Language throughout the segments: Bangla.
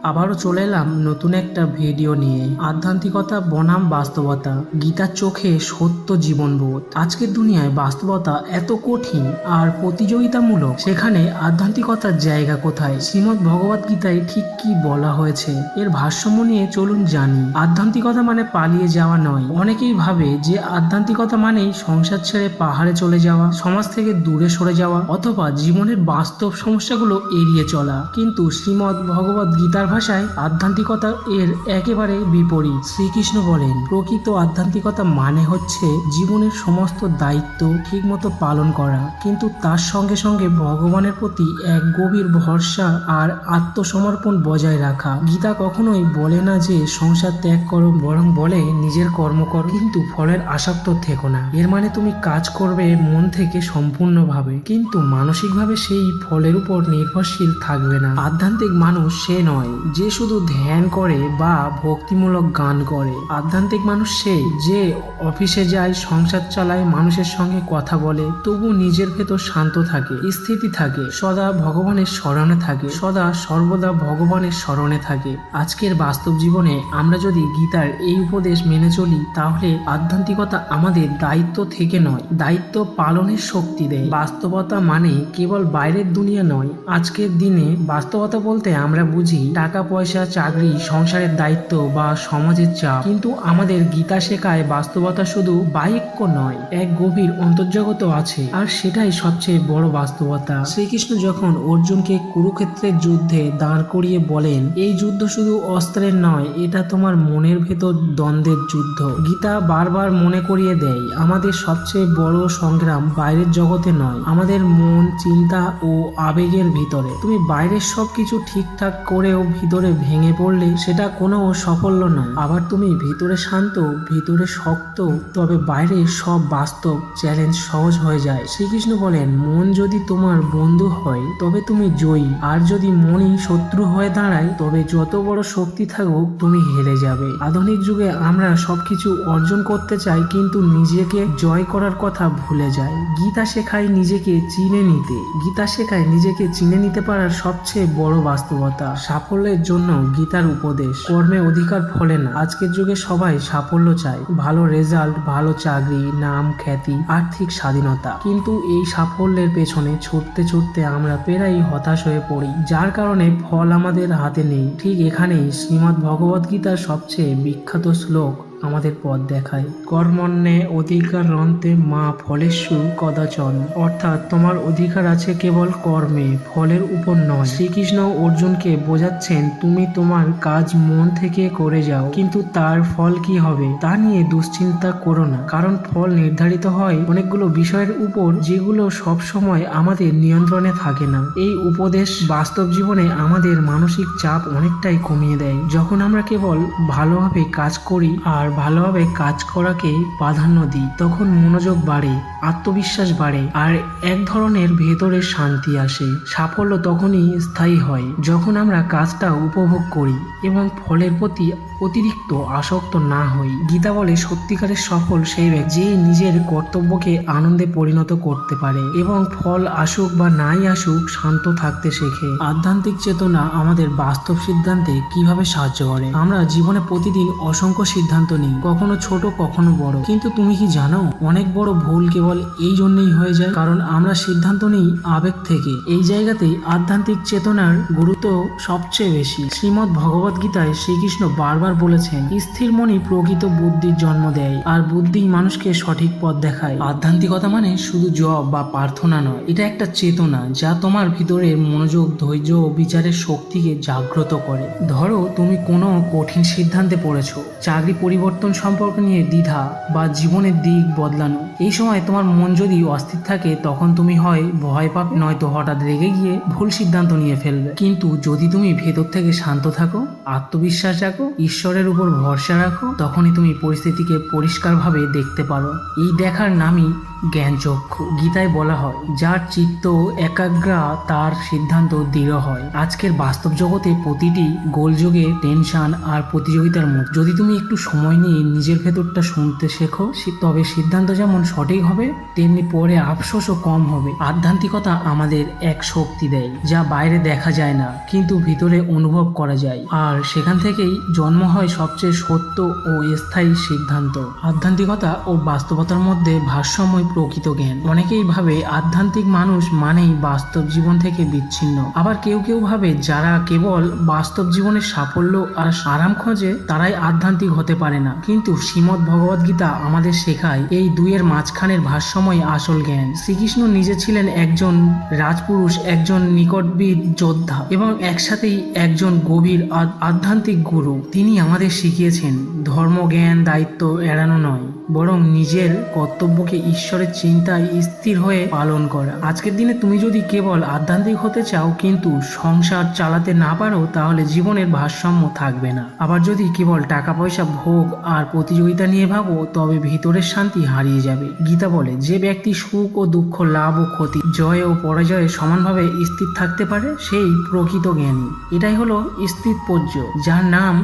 আবারও চলে এলাম নতুন একটা ভিডিও নিয়ে। আধ্যাত্মিকতা বনাম বাস্তবতা, গীতার চোখে সত্য জীবনবোধ। আজকের দুনিয়ায় বাস্তবতা এত কঠিন আর প্রতিযোগিতামূলক, সেখানে আধ্যাত্মিকতার জায়গা কোথায়? শ্রীমদ্ ভগবত গীতায় ঠিক কি বলা হয়েছে, এর ভারসাম্য নিয়ে চলুন জানি। আধ্যাত্মিকতা মানে পালিয়ে যাওয়া নয়। অনেকেই ভাবে যে আধ্যাত্মিকতা মানেই সংসার ছেড়ে পাহাড়ে চলে যাওয়া, সমাজ থেকে দূরে সরে যাওয়া, অথবা জীবনের বাস্তব সমস্যাগুলো এড়িয়ে চলা। কিন্তু শ্রীমদ্ ভগবত গীতার ভাষায় আধ্যাত্মিকতা এর একেবারে বিপরীত। শ্রীকৃষ্ণ বলেন, প্রকৃত আধ্যাত্মিকতা মানে হচ্ছে জীবনের সমস্ত দায়িত্ব ঠিকমতো পালন করা, কিন্তু তার সঙ্গে সঙ্গে ভগবানের প্রতি এক গভীর ভরসা আর আত্মসমর্পণ বজায় রাখা। গীতা কখনোই বলে না যে সংসার ত্যাগ করো, বরং বলে নিজের কর্ম করো, কিন্তু ফলের আসক্ত থেকো না। এর মানে তুমি কাজ করবে মন থেকে সম্পূর্ণভাবে, কিন্তু মানসিকভাবে সেই ফলের উপর নির্ভরশীল থাকবে না। আধ্যাত্মিক মানুষ সে নয় যে শুধু ধ্যান করে বা ভক্তিমূলক গান করে। আধ্যাত্মিক মানুষ সে যে অফিসে যায়, সংসার চালায়, মানুষের সঙ্গে কথা বলে, তবু নিজের ভেতর শান্ত থাকে, স্থিতি থাকে, সদা ভগবানের স্মরণে থাকে, সদা সর্বদা ভগবানের স্মরণে থাকে। আজকের বাস্তব জীবনে আমরা যদি গীতার এই উপদেশ মেনে চলি, তাহলে আধ্যাত্মিকতা আমাদের দায়িত্ব থেকে নয়, দায়িত্ব পালনের শক্তি দেয়। বাস্তবতা মানে কেবল বাইরের দুনিয়া নয়। আজকের দিনে বাস্তবতা বলতে আমরা বুঝি টাকা পয়সা, চাকরি, সংসারের দায়িত্ব বা সমাজের চাপ, কিন্তু আমাদের গীতা শেখায় বাস্তবতা শুধু বাক্য নয়, এক গভীর অন্তর্জগত আছে, আর সেটাই সবচেয়ে বড় বাস্তবতা। শ্রীকৃষ্ণ যখন অর্জুনকে কুরুক্ষেত্রের যুদ্ধে দাঁড় করিয়ে বলেন, এই যুদ্ধ শুধু অস্ত্রের নয়, এটা তোমার মনের ভেতর দ্বন্দ্বের যুদ্ধ। গীতা বারবার মনে করিয়ে দেয়, আমাদের সবচেয়ে বড় সংগ্রাম বাইরের জগতে নয়, আমাদের মন, চিন্তা ও আবেগের ভিতরে। তুমি বাইরের সবকিছু ঠিকঠাক করেও ভিতরে ভেঙে পড়লে সেটা কোনো সাফল্য নয়। আবার তুমি ভিতরে শান্ত, ভিতরে শক্ত, তবে বাইরে সব বাস্তব চ্যালেঞ্জ সহজ হয়ে যায়। শ্রীকৃষ্ণ বলেন, মন যদি তোমার বন্ধু হয় তবে তুমি জয়ী, আর যদি মনই শত্রু হয়ে দাঁড়ায় তবে যত বড় শক্তি থাকুক তুমি হেরে যাবে। আধুনিক যুগে আমরা সবকিছু অর্জন করতে চাই, কিন্তু নিজেকে জয় করার কথা ভুলে যাই। গীতা শেখায় নিজেকে চিনে নিতে। গীতা শেখায় নিজেকে চিনে নিতে পারার সবচেয়ে বড় বাস্তবতা। সাফল্যের জন্য গীতার উপদেশ, কর্মে অধিকার ফলে না। আজকের যুগে সবাই সাফল্য চায়, ভালো রেজাল্ট, ভালো চাকরি, নাম, খ্যাতি, আর্থিক স্বাধীনতা, কিন্তু এই সাফল্যের পেছনে ছুটতে ছুটতে আমরা প্রায়ই হতাশ হয়ে পড়ি, যার কারণে ফল আমাদের হাতে নেই। ঠিক এখানেই শ্রীমদ্ ভগবত গীতার সবচেয়ে বিখ্যাত শ্লোক আমাদের পথ দেখায়। কর্মণ্যে অধিকারন্তে মা ফলেষু কদাচন, অর্থাৎ তোমার অধিকার আছে কেবল কর্মে, ফলের উপর নয়। শ্রীকৃষ্ণ অর্জুনকে বোঝাচ্ছেন, তুমি তোমার কাজ মন থেকে করে যাও, কিন্তু তার ফল কি হবে তা নিয়ে দুশ্চিন্তা করো না, কারণ ফল নির্ধারিত হয় অনেকগুলো বিষয়ের উপর, যেগুলো সব সময় আমাদের নিয়ন্ত্রণে থাকে না। এই উপদেশ বাস্তব জীবনে আমাদের মানসিক চাপ অনেকটাই কমিয়ে দেয়। যখন আমরা কেবল ভালোভাবে কাজ করি আর ভালোভাবে কাজ করাকে প্রাধান্য দিই, তখন মনোযোগ বাড়ে, আত্মবিশ্বাস বাড়ে, আর এক ধরনের ভেতরের শান্তি আসে। সাফল্য তখনই স্থায়ী হয় যখন আমরা কাজটা উপভোগ করি এবং ফলের প্রতি অতিরিক্ত আসক্ত না হই। গীতা বলে, সত্যিকারের সফল সেই ব্যক্তি যে নিজের কর্তব্যকে আনন্দে পরিণত করতে পারে এবং ফল আসুক বা নাই আসুক শান্ত থাকতে শেখে। আধ্যাত্মিক চেতনা আমাদের বাস্তব সিদ্ধান্তে কিভাবে সাহায্য করে? আমরা জীবনে প্রতিদিন অসংখ্য সিদ্ধান্ত নিই, কখনো ছোট কখনো বড়, কিন্তু তুমি কি জানো, অনেক বড় ভুল কেবল এই জন্যই হয়ে যায় কারণ আমরা সিদ্ধান্ত নিই আবেগ থেকে। এই জায়গাতেই আধ্যাত্মিক চেতনার গুরুত্ব সবচেয়ে বেশি। শ্রীমদ্ ভগবত গীতায় শ্রীকৃষ্ণ বারবার বলেছেন, স্থির মনই প্রকৃত বুদ্ধির জন্ম দেয়, আর বুদ্ধি মানুষকে সঠিক পথ দেখায়। আধ্যাত্মিকতা মানে শুধু জপ বা প্রার্থনা নয়, এটা একটা চেতনা যা তোমার ভিতরে মনোযোগ, ধৈর্য ও বিচারের শক্তিকে জাগ্রত করে। ধরো তুমি কোনো কঠিন সিদ্ধান্তে পড়েছো, চাকরি পরিবর্তন সম্পর্ক নিয়ে দ্বিধা বা জীবনের দিক বদলানো। এই সময় তোমার মন যদি অস্থির থাকে, তখন তুমি হয় ভয় পাবে, নয়তো হঠাৎ রেগে গিয়ে ভুল সিদ্ধান্ত নিয়ে ফেলবে। কিন্তু যদি তুমি ভেতর থেকে শান্ত থাকো, আত্মবিশ্বাস রাখো, ঈশ্বরের উপর ভরসা রাখো, তখনই তুমি পরিস্থিতিকে পরিষ্কারভাবে দেখতে পারো। এই দেখার নামই জ্ঞানচক্ষু। গীতায় বলা হয়, যার চিত্ত একাগ্রা তার সিদ্ধান্ত দৃঢ় হয়। আজকের বাস্তব জগতে প্রতিটি গোলযোগে টেনশন আর প্রতিযোগিতার মধ্যে যদি তুমি একটু সময় নিয়ে নিজের ভেতরটা শুনতে শেখো, তবে সিদ্ধান্ত যেমন সঠিক হবে তেমনি পরে আফসোসও কম হবে। আধ্যাত্মিকতা আমাদের এক শক্তি দেয় যা বাইরে দেখা যায় না কিন্তু ভিতরে অনুভব করা যায়, আর সেখান থেকেই জন্ম হয় সবচেয়ে সত্য ও স্থায়ী সিদ্ধান্ত। আধ্যাত্মিকতা ও বাস্তবতার মধ্যে ভারসাম্যই প্রকৃত জ্ঞান। অনেকেই ভাবে আধ্যাত্মিক মানুষ মানেই বাস্তব জীবন থেকে বিচ্ছিন্ন, আবার কেউ কেউ ভাবে যারা কেবল বাস্তব জীবনের সাফল্য আর আরাম খোঁজে তারাই আধ্যাত্মিক হতে পারে না। কিন্তু শ্রীমদ্ ভগবদ গীতা আমাদের শেখায় এই দুইয়ের মাঝখানের ভারসাম্যই আসল জ্ঞান। শ্রীকৃষ্ণ নিজে ছিলেন একজন রাজপুরুষ, একজন নিকটবিদ যোদ্ধা এবং একসাথেই একজন গভীর আধ্যাত্মিক গুরু। তিনি আমাদের শিখিয়েছেন ধর্ম, জ্ঞান, দায়িত্ব এড়ানো নয়, বরং নিজের কর্তব্যকে ঈশ্বরের চিন্তায় স্থির হয়ে পালন করা। আজকের দিনে তুমি যদি কেবল আধ্যাত্মিক হতে চাও কিন্তু সংসার চালাতে না পারো তাহলে জীবনের ভারসাম্য থাকবে না। আবার যদি কেবল টাকা পয়সা, ভোগ আর প্রতিযোগিতা নিয়ে ভাবো তবে ভিতরের শান্তি হারিয়ে যাবে। গীতা বলে, যে ব্যক্তি সুখ ও দুঃখ, লাভ ও ক্ষতি, জয় ও পরাজয়ে সমানভাবে স্থির থাকতে পারে সেই প্রকৃত জ্ঞানী। এটাই হলো স্থিতপর্য, যার নাম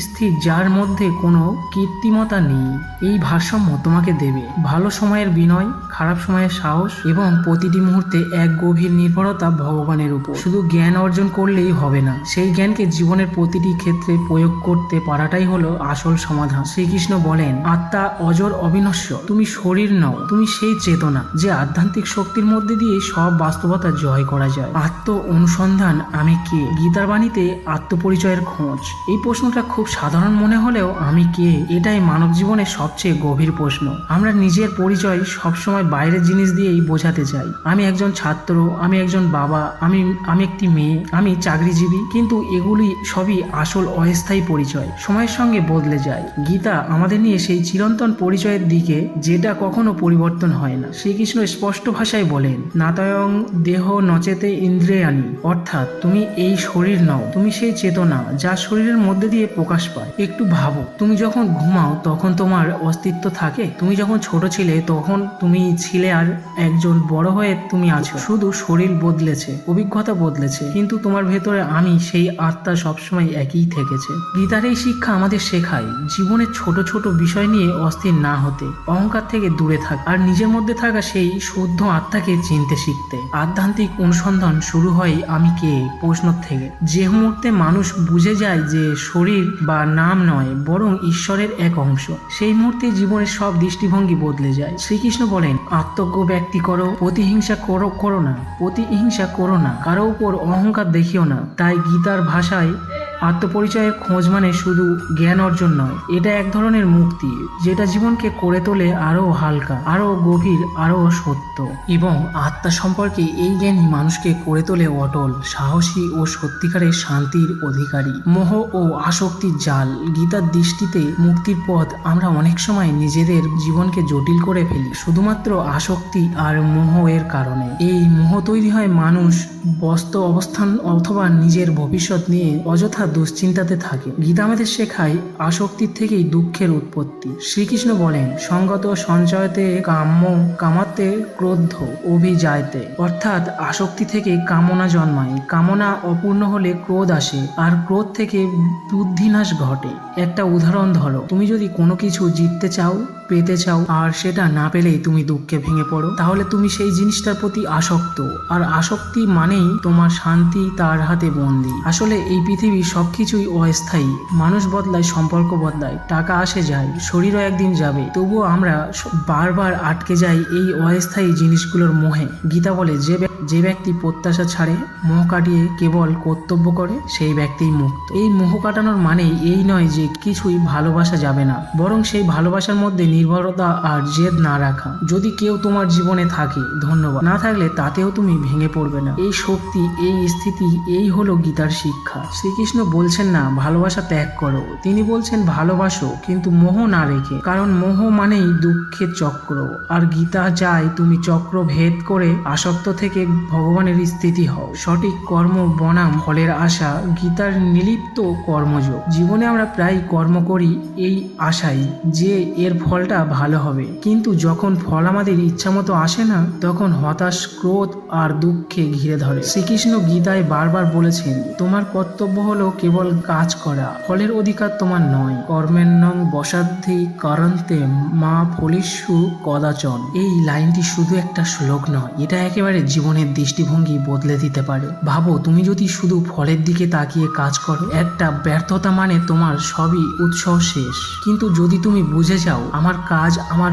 স্থির, যার মধ্যে কোনো কৃত্রিমতা নেই। এই ভারসাম্য তোমাকে দেবে ভালো সময়ের বিনয়, খারাপ সময়ের সাহস এবং প্রতিটি মুহূর্তে এক গভীর নির্ভরতা ভগবানের উপর। শুধু জ্ঞান অর্জন করলেই হবে না, সেই জ্ঞানকে জীবনের প্রতিটি ক্ষেত্রে প্রয়োগ করতে পারাটাই হলো আসল সমাধান। শ্রীকৃষ্ণ বলেন, আত্মা অজর অবিনশ্বর, তুমি শরীর নও, তুমি সেই চেতনা যে আধ্যাত্মিক শক্তির মধ্যে দিয়ে সব বাস্তবতা জয় করা যায়। আত্ম অনুসন্ধান, আমি কে? গীতার বাণীতে আত্মপরিচয়ের খোঁজ। এই প্রশ্নটা খুব সাধারণ মনে হলেও আমি কে এটাই মানব জীবনের সবচেয়ে গভীর প্রশ্ন। আমরা নিজের পরিচয় সবসময় বাইরের জিনিস দিয়েই বোঝাতে চাই। আমি একজন ছাত্র, আমি একজন বাবা, আমি একটি মেয়ে, আমি চাকরিজীবী, কিন্তু এগুলি সবই আসল অস্থায়ী পরিচয়, সময়ের সঙ্গে বদলে যায়। গীতা আমাদের নিয়ে সেই চিরন্তন পরিচয়ের দিকে যেটা কখনো পরিবর্তন হয় না। শ্রীকৃষ্ণ স্পষ্ট ভাষায় বলেন, নাতয়ং দেহ নচেতে ইন্দ্রিয়াণি, অর্থাৎ তুমি এই শরীর নও, তুমি সেই চেতনা যা শরীরের মধ্যে দিয়ে প্রকাশ পায়। একটু ভাবো, তুমি যখন ঘুমাও তখন তোমার অস্তিত্ব থাকে? তুমি যখন ছোট ছিলে তখন তুমি ছিলে, আর একজন বড় হয়ে তুমি আছো। শুধু শরীর বদলেছে, অভিজ্ঞতা বদলেছে, কিন্তু তোমার ভেতরে আমি, সেই আত্মা সবসময় একই থেকেছে। গীতার এই শিক্ষা আমাদের শেখায় জীবনের ছোট ছোট বিষয় নিয়ে অস্থির না হতে, অহংকার থেকে দূরে থাক আর নিজের মধ্যে থাকা সেই শুদ্ধ আত্মাকে চিনতে শিখতে। আধ্যাত্মিক অনুসন্ধান শুরু হয় আমি কে প্রশ্ন থেকে। যে মুহূর্তে মানুষ বুঝে যায় যে শরীর বা নাম নয় বরং ঈশ্বরের এক অংশ, সেই মুহূর্তে জীবনের সব দৃষ্টিভঙ্গি বদলে যায়। শ্রীকৃষ্ণ বলেন, আত্মজ্ঞ ব্যক্তি করো, প্রতিহিংসা করো না, কারো উপর অহংকার দেখিও না। তাই গীতার ভাষায় আত্মপরিচয়ের খোঁজ মানে শুধু জ্ঞান অর্জন নয়, এটা এক ধরনের মুক্তি যেটা জীবনকে করে তোলে আরো হালকা, আরো গভীর, আরো সত্য। এবং আত্মা সম্পর্কে এই জ্ঞানই মানুষকে করে তোলে অটল, সাহসী ও সত্যিকারের শান্তির অধিকারী। মোহ ও আসক্তির জাল। গীতার দৃষ্টিতে মুক্তির পথ আমরা অনেক সময় নিজেদের জীবনকে জটিল করে ফেলি শুধুমাত্র আসক্তি আর মোহের কারণে। এই মোহ তৈরি হয় মানুষ বস্ত অবস্থান অথবা নিজের ভবিষ্যৎ নিয়ে অযথা দুশ্চিন্তাতে থাকে। গীতা আমাদের শেখায় আসক্তির থেকেই দুঃখের উৎপত্তি। শ্রীকৃষ্ণ বলেন, সঙ্গত সঞ্চয়তে কামাতে ক্রোধ অভিজায়তে, অর্থাৎ আসক্তি থেকে কামনা জন্মায়, কামনা অপূর্ণ হলে ক্রোধ আসে, আর ক্রোধ থেকে বুদ্ধিনাশ ঘটে। একটা উদাহরণ ধরো, তুমি যদি কোনো কিছু জিততে চাও, পেতে চাও, আর সেটা না পেলেই তুমি দুঃখে ভেঙে পড়ো, তাহলে তুমি সেই জিনিসটার প্রতি আসক্ত, আর আসক্তি মানেই তোমার শান্তি তার হাতে বন্দী। আসলে এই পৃথিবীর সবকিছুই অস্থায়ী, মানুষ বদলায়, সম্পর্ক বদলায়, টাকা আসে যায়, শরীরও একদিন যাবে, তবুও আমরা বারবার আটকে যাই এই অস্থায়ী জিনিসগুলোর মোহে। গীতা বলে, যে ব্যক্তি প্রত্যাশা ছাড়ে, মোহ কাটিয়ে কেবল কর্তব্য করে, সেই ব্যক্তিই মুক্ত। এই মোহ কাটানোর মানেই এই নয় যে কিছুই ভালোবাসা যাবে না, বরং সেই ভালোবাসার মধ্যে নির্ভরতা আর জেদ না রাখা। যদি কেউ তোমার জীবনে থাকে ধন্যবাদ, না থাকলে তাতেও তুমি ভেঙে পড়বে না। এই শক্তি, এই স্থিতি, এই হলো গীতার শিক্ষা। শ্রীকৃষ্ণ বলছেন না ভালোবাসা ত্যাগ করো, তিনি বলছেন ভালোবাসো কিন্তু মোহ না রেখে, কারণ মোহ মানেই দুঃখের চক্র, আর গীতা চায় তুমি চক্র ভেদ করে আসক্ত থেকে ভগবানের স্থিতি হও। সঠিক কর্ম বনাম ফলের আশা, গীতার নিলিপ্ত কর্মযোগ। জীবনে আমরা প্রায় কর্ম করি এই আশায় যে এর ফলটা ভালো হবে, কিন্তু যখন ফল আমাদের ইচ্ছামতো আসে না, তখন হতাশ, ক্রোধ আর দুঃখে ঘিরে ধরে। শ্রীকৃষ্ণ গীতায় বারবার বলেছেন, তোমার কর্তব্য হলো কেবল কাজ করা, ফলের অধিকার তোমার নয়। কর্মেণ্যং বসাদ্ধি কারন্তে মা ফলিষ্যু কদাচন। এই লাইনটি শুধু একটা শ্লোক নয়, এটা একেবারে জীবনের দৃষ্টিভঙ্গি বদলে দিতে পারে। ভাবো, তুমি যদি শুধু ফলের দিকে তাকিয়ে কাজ করো, একটা ব্যর্থতা মানে তোমার সবই উৎসাহ শেষ। কিন্তু যদি তুমি বুঝে যাও আমার কাজ, আমার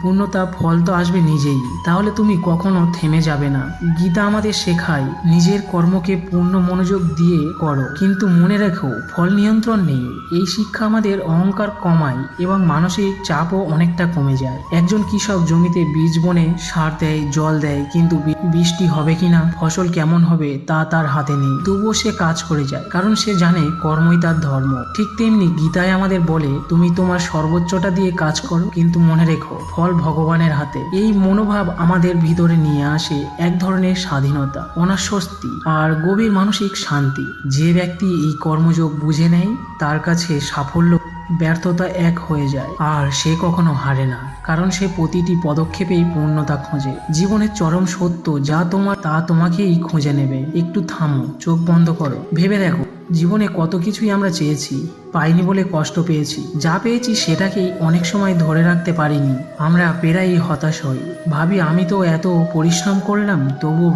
পূর্ণতা, ফল তো আসবে নিজেই, তাহলে তুমি কখনো থেমে যাবে না। গীতা আমাদের শেখায় নিজের কর্মকে পূর্ণ মনোযোগ দিয়ে করো, কিন্তু মনে রেখো ফল নিয়ন্ত্রণ নেই। এই শিক্ষা আমাদের অহংকার কমায় এবং মানসিক চাপও অনেকটা কমে যায়। একজন কৃষক জমিতে বীজ বনে সার দেয়, জল দেয়, কিন্তু বৃষ্টি হবে কিনা, ফসল কেমন হবে তা তার হাতে নেই। তবুও সে কাজ করে যায়, কারণ সে জানে কর্মই তার ধর্ম। ঠিক তেমনি গীতায় আমাদের বলে, তুমি তোমার সর্বোচ্চটা দিয়ে কাজ করো, কিন্তু মনে রেখো ফল ভগবানের হাতে। এই মনোভাব আমাদের ভিতরে নিয়ে আসে এক ধরনের স্বাধীনতা, অনাস্বস্তি আর গভীর মানসিক শান্তি। যে ব্যক্তি এই কর্মযোগ বুঝে নেয়, তার কাছে সাফল্য ব্যর্থতা এক হয়ে যায়, আর সে কখনো হারে না, কারণ সে প্রতিটি পদক্ষেপেই পূর্ণতা খোঁজে। জীবনের চরম সত্য যা তোমার, তা তোমাকেই খুঁজে নেবে। একটু থামো, চোখ বন্ধ করো, ভেবে দেখো জীবনে কত কিছুই আমরা চেয়েছি, পাইনি বলে কষ্ট পেয়েছি। যা পেয়েছি সেটাকেই অনেক সময় ধরে রাখতে পারিনি। আমরা প্রায়ই হতাশ হই, ভাবি আমি তো এত পরিশ্রম করলাম, তবু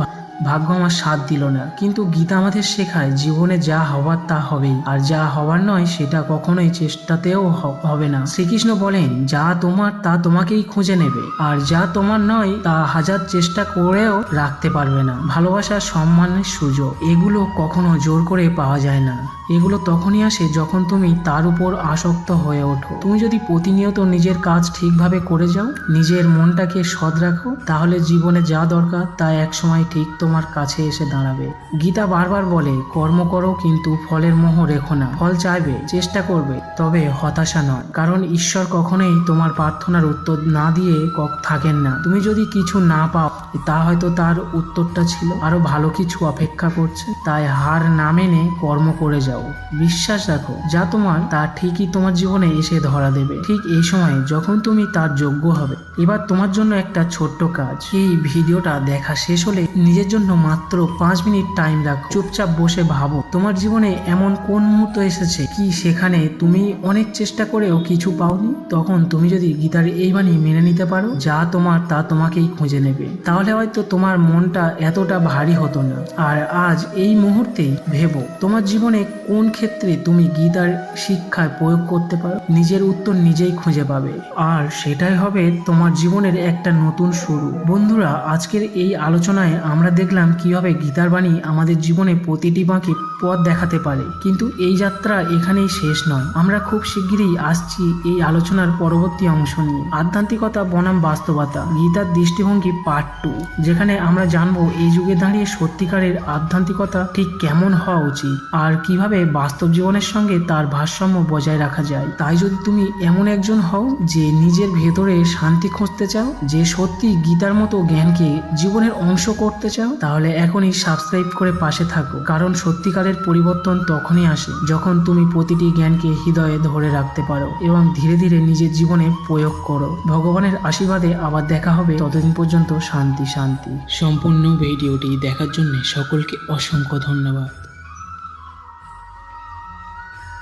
ভাগ্য আমার সাথ দিল না। কিন্তু গীতা আমাদের শেখায় জীবনে যা হবার তা হবেই, আর যা হবার নয় সেটা কখনোই চেষ্টাতেও হবে না। শ্রীকৃষ্ণ বলেন, যা তোমার তা তোমাকেই খুঁজে নেবে, আর যা তোমার নয় তা হাজার চেষ্টা করেও রাখতে পারবে না। ভালোবাসা, সম্মানের সুযোগ, এগুলো কখনো জোর করে পাওয়া যায় না। এগুলো তখনই আসে যখন তুমি তার উপর আসক্ত হয়ে ওঠো। তুমি যদি প্রতিনিয়ত নিজের কাজ ঠিকভাবে করে যাও, নিজের মনটাকে সৎ রাখো, তাহলে জীবনে যা দরকার তা একসময় ঠিক তোমার কাছে এসে দাঁড়াবে। গীতা বারবার বলে, কর্ম করো কিন্তু ফলের মোহ রেখো না। ফল চাইবে, চেষ্টা করবে, তবে হতাশা নয়, কারণ ঈশ্বর কখনোই তোমার প্রার্থনার উত্তর না দিয়ে থাকেন না। তুমি যদি কিছু না পাও, তা হয়তো তার উত্তরটা ছিল আরো ভালো কিছু অপেক্ষা করছে। তাই হার না মেনে কর্ম করে যাও, বিশ্বাস রাখো যা তোমার তা ঠিকই তোমার জীবনে এসে ধরা দেবে, ঠিক এই সময় যখন তুমি তার যোগ্য হবে। এবার তোমার জন্য একটা ছোট্ট কাজ, এই ভিডিওটা দেখা শেষ হলে নিজের জন্য মাত্র 5 মিনিট টাইম রাখো। চুপচাপ বসে ভাবো, তোমার জীবনে এমন কোন মুহূর্ত এসেছে কি সেখানে তুমি অনেক চেষ্টা করেও কিছু পাওনি? তখন তুমি যদি গীতার এই বাণী মেনে নিতে পারো, যা তোমার তা তোমাকেই খুঁজে নেবে, তাহলে হয়তো তোমার মনটা এতটা ভারী হতো না। আর আজ এই মুহূর্তেই ভেবো, তোমার জীবনে কোন ক্ষেত্রে তুমি গীতার শিক্ষায় প্রয়োগ করতে পারো। নিজের উত্তর নিজেই খুঁজে পাবে, আর সেটাই হবে তোমার জীবনের একটা নতুন শুরু। বন্ধুরা, আজকের এই আলোচনায় আমরা দেখলাম কিভাবে গীতার বাণী আমাদের জীবনে প্রতিটি বাঁকে পথ দেখাতে পারে। কিন্তু এই যাত্রা এখানেই শেষ নয়, আমরা খুব শিগগিরই আসছি এই আলোচনার পরবর্তী অংশ নিয়ে, আধ্যাত্মিকতা বনাম বাস্তবতা, গীতার দৃষ্টিভঙ্গি পার্ট 2, যেখানে আমরা জানবো এই যুগে দাঁড়িয়ে সত্যিকারের আধ্যাত্মিকতা ঠিক কেমন হওয়া উচিত, আর কিভাবে বাস্তব জীবনের সঙ্গে তার ভারসাম্য বজায় রাখা যায়। তাই যদি তুমি এমন একজন হও যে নিজের ভেতরে শান্তি খুঁজতে চাও, যে সত্যি গীতার মতো জ্ঞানকে জীবনের অংশ করতে চাও, তাহলে এখনই সাবস্ক্রাইব করে পাশে থাকো, কারণ সত্যিকারের পরিবর্তন তখনই আসে যখন তুমি প্রতিটি জ্ঞানকে হৃদয়ে ধরে রাখতে পারো এবং ধীরে ধীরে নিজের জীবনে প্রয়োগ করো। ভগবানের আশীর্বাদে আবার দেখা হবে, ততদিন পর্যন্ত শান্তি শান্তি। সম্পূর্ণ ভিডিওটি দেখার জন্য সকলকে অসংখ্য ধন্যবাদ।